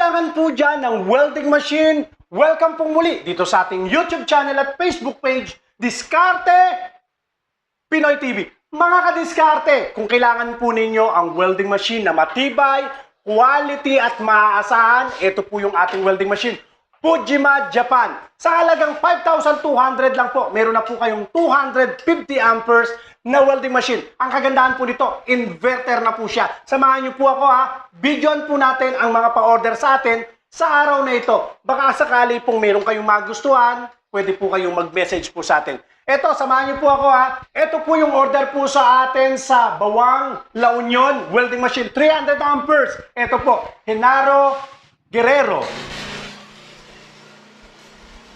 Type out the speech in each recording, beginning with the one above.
kailangan po dyan ng welding machine, welcome pong muli dito sa ating YouTube channel at Facebook page, Diskarte Pinoy TV. Mga kadiskarte, kung kailangan po ninyo ang welding machine na matibay, quality at maaasahan, ito po yung ating welding machine. Fujima Japan. Sa halagang 5,200 lang po, meron na po kayong 250 amperes na welding machine. Ang kagandahan po nito, inverter na po siya. Samahan niyo po ako ha. Videoan po natin ang mga pa-order sa atin sa araw na ito. Baka sakali pong meron kayong magustuhan, pwede po kayong mag-message po sa atin. Eto, samahan niyo po ako ha. Ito po yung order po sa atin sa Bawang, La Union, welding machine, 300 amperes. Ito po, Henaro Guerrero.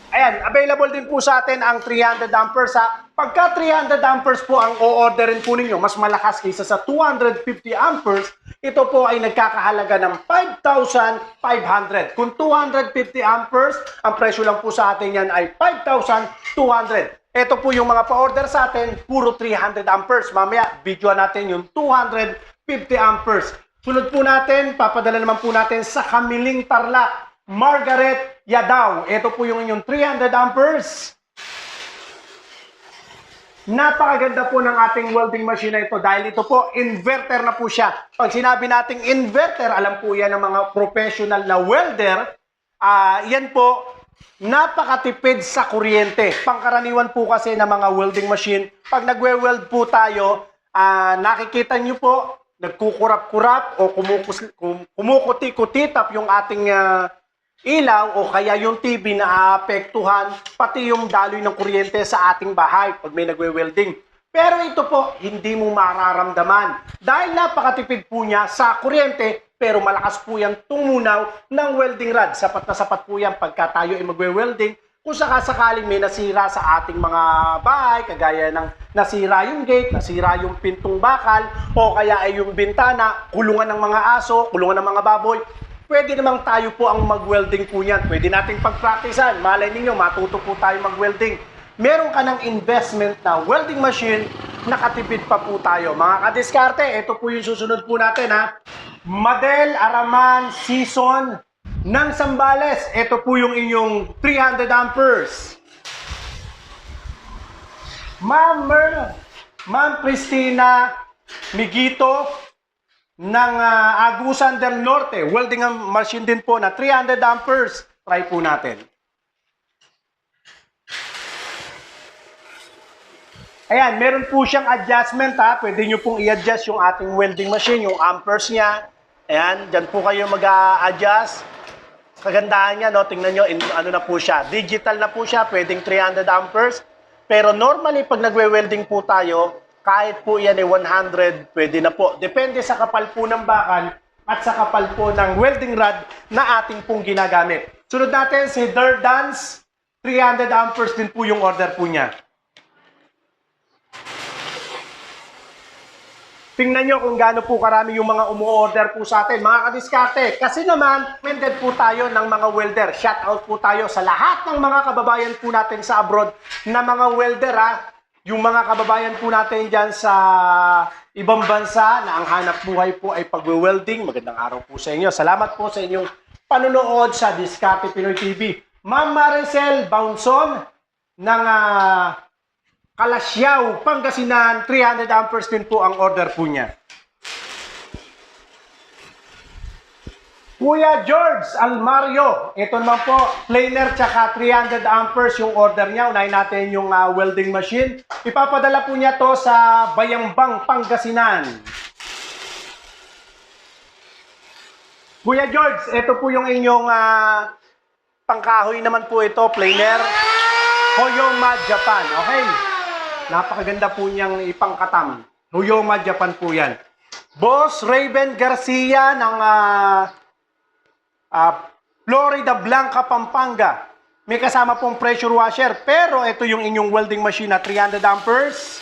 Ayan, available din po sa atin ang 300 amperes ha. Pagka 300 amperes po ang o-orderin po ninyo, mas malakas kaysa sa 250 amperes, ito po ay nagkakahalaga ng 5,500. Kung 250 amperes, ang presyo lang po sa atin yan ay 5,200. Ito po yung mga pa-order sa atin, puro 300 amperes. Mamaya, video natin yung 250 amperes. Sunod po natin, papadala naman po natin sa Kamiling Tarlac, Margaret Yadaw. Ito po yung inyong 300 amperes. Napakaganda po ng ating welding machine na ito dahil ito po, inverter na po siya. Pag sinabi nating inverter, alam po yan ng mga professional na welder. Yan po, napakatipid sa kuryente. Pangkaraniwan po kasi ng mga welding machine, pag nagwe-weld po tayo, nakikita nyo po, nagkukurap-kurap o kumukuti-kutitap yung ating ilaw o kaya yung TV na aapektuhan pati yung daloy ng kuryente sa ating bahay pag may nagwe-welding. Pero ito po, hindi mo mararamdaman dahil napakatipid po niya sa kuryente pero malakas po yan tumunaw ng welding rod. Sapat na sapat po yan pagka tayo ay magwe-welding. Kung sakasakaling may nasira sa ating mga bahay, kagaya ng nasira yung gate, nasira yung pintong bakal, o kaya ay yung bintana, kulungan ng mga aso, kulungan ng mga baboy, pwede namang tayo po ang mag-welding po niyan. Pwede nating pag-practicean. Malay ninyo, matuto po tayo mag-welding. Meron ka ng investment na welding machine, nakatipid pa po tayo. Mga kadiskarte, ito po yung susunod po natin ha. Madel Araman Season ng Sambales. Ito po yung inyong 300 amperes. Ma'am Christina Migito ng Agusan del Norte. Welding machine din po na 300 amperes. Try po natin. Ayan, meron po siyang adjustment ha. Pwede nyo pong i-adjust yung ating welding machine, yung amperes niya. Ayan, dyan po kayo mag-a-adjust. Kagandahan niya, no? Tingnan nyo, ano na po siya. Digital na po siya, pwedeng 300 amperes. Pero normally, pag nagwe-welding po tayo, kahit po yan ay 100, pwede na po. Depende sa kapal po ng bakal at sa kapal po ng welding rod na ating pong ginagamit. Sunod natin si Durdance, 300 amperes din po yung order po niya. Tingnan nyo kung gaano po karami yung mga umu-order po sa atin. Mga kadiskarte, kasi naman, recommended po tayo ng mga welder. Shout out po tayo sa lahat ng mga kababayan po natin sa abroad na mga welder ha. Yung mga kababayan po natin dyan sa ibang bansa na ang hanap buhay po ay pagwe-welding. Magandang araw po sa inyo. Salamat po sa inyong panonood sa Diskarte Pinoy TV. Ma'am Maricel Baunson ng Kalasyaw, Pangasinan, 300 amperes din po ang order po niya. Kuya George Almario, ito naman po, planer tsaka 300 amperes yung order niya. Unahin natin yung welding machine. Ipapadala po niya to sa Bayambang, Pangasinan. Kuya George, ito po yung inyong pangkahoy naman po ito, planer. Hoyoma, Japan. Okay? Napakaganda po niyang ipangkatam. Hoyoma, Japan po yan. Boss Raven Garcia ng Florida Blanca, Pampanga. May kasama pong pressure washer. Pero ito yung inyong welding machine na 300 amperes.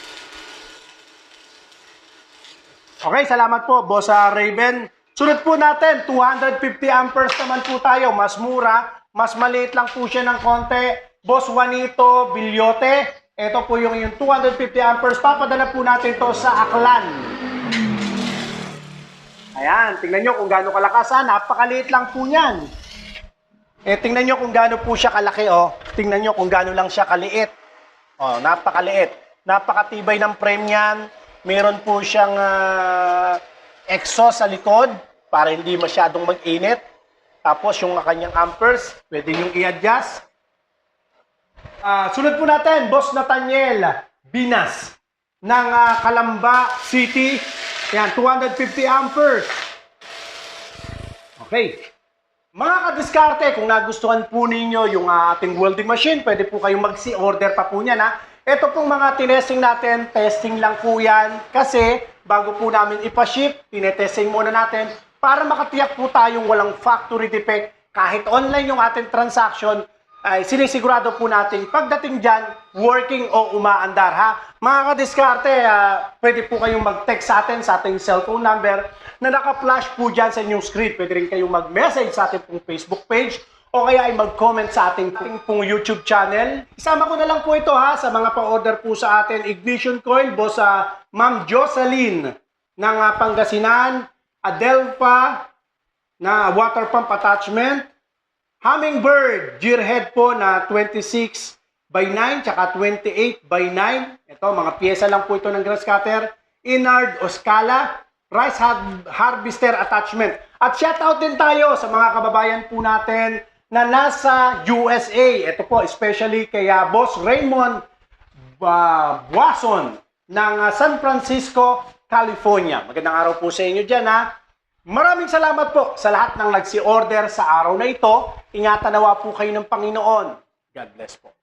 Okay, salamat po, Boss Raven. Sunod po natin, 250 amperes naman po tayo. Mas mura, mas maliit lang po siya ng konti. Boss Juanito Bilyote. Ito po yung 250 amperes. Papadala po natin to sa Aklan. Ayan, tingnan nyo kung gaano kalakas. Napakaliit lang po yan. Tingnan nyo kung gaano po siya kalaki. Tingnan nyo kung gaano lang siya kaliit. Napakaliit. Napakatibay ng frame niyan. Meron po siyang exhaust sa likod para hindi masyadong mag-init. Tapos yung kanyang amperes, pwede nyo i-adjust. Sunod po natin, Boss Nathaniel Binas ng Calamba City. Yan, 250 amperes. Okay. Mga kadiskarte, kung nagustuhan po ninyo yung ating welding machine, pwede po kayong mag-order pa po niyan. Ito pong mga tinesting natin, testing lang po yan. Kasi bago po namin ipaship, tinetesting muna natin para makatiyak po tayong walang factory defect. Kahit online yung ating transaction, ay sinisigurado po natin pagdating dyan, working o umaandar ha. Mga kadiskarte, pwede po kayong mag-text sa atin sa ating cellphone number na naka-flash po dyan sa inyong screen. Pwede rin kayong mag-message sa ating pong Facebook page o kaya ay mag-comment sa ating pong YouTube channel. Isama ko na lang po ito ha sa mga pa-order po sa atin. Ignition coil, boss Ma'am Jocelyn ng Pangasinan, Adelpha na water pump attachment, Hummingbird gearhead po na 26x9 tsaka 28x9. Ito, mga pyesa lang po ito ng grass cutter. Inard o Scala rice harvester attachment. At shoutout din tayo sa mga kababayan po natin na nasa USA. Ito po, especially kay Boss Raymond Buason ng San Francisco, California. Magandang araw po sa inyo dyan ha. Maraming salamat po sa lahat ng nagsi-order sa araw na ito. Ingatan nawa po kayo ng Panginoon. God bless po.